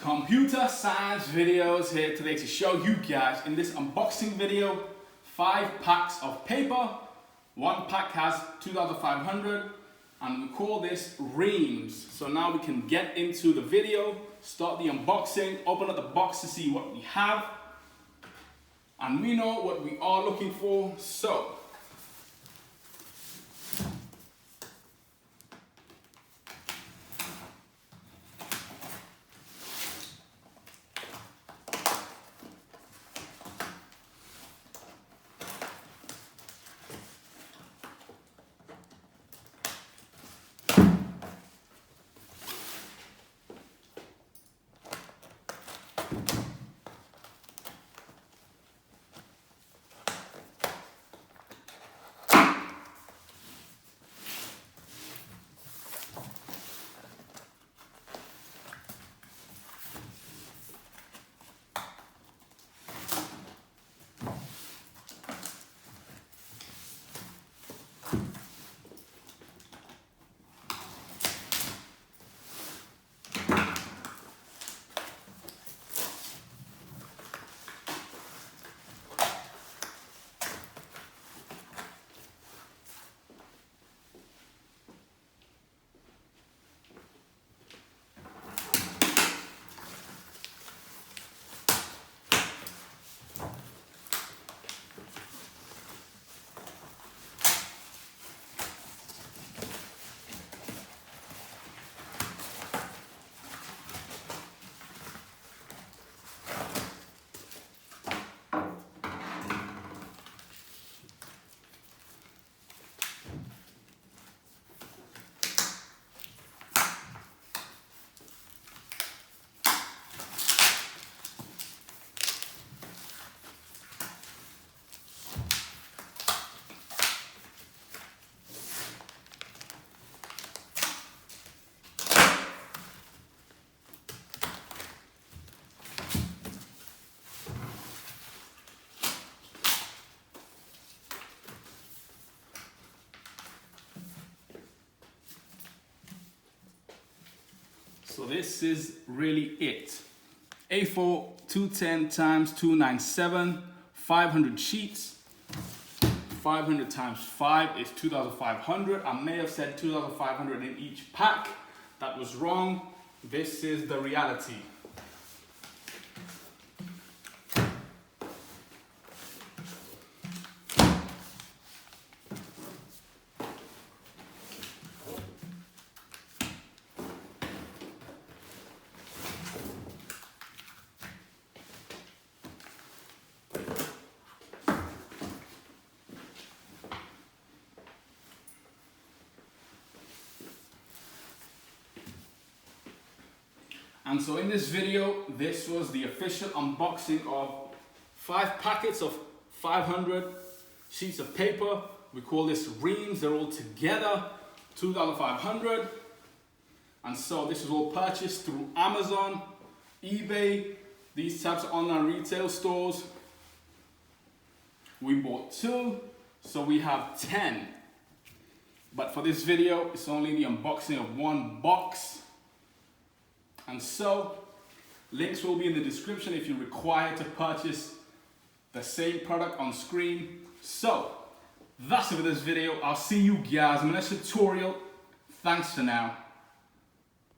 Computer science videos here today to show you guys in this unboxing video 5 packs of paper. One pack has 2,500 and we call this Reams. So now we can get into the video, start the unboxing, open up the box to see what we have. And we know what we are looking for, so this is really it. A4 210 times 297, 500 sheets. 500 times 5 is 2,500. I may have said 2,500 in each pack. That was wrong. This is the reality. And so in this video, this was the official unboxing of 5 packets of 500 sheets of paper. We call this Reams. They're all together, 2,500. And so this was all purchased through Amazon, eBay, these types of online retail stores. We bought 2, so we have 10. But for this video, it's only the unboxing of 1 box. And so, links will be in the description if you require to purchase the same product on screen. So, that's it for this video. I'll see you guys in the next tutorial. Thanks for now.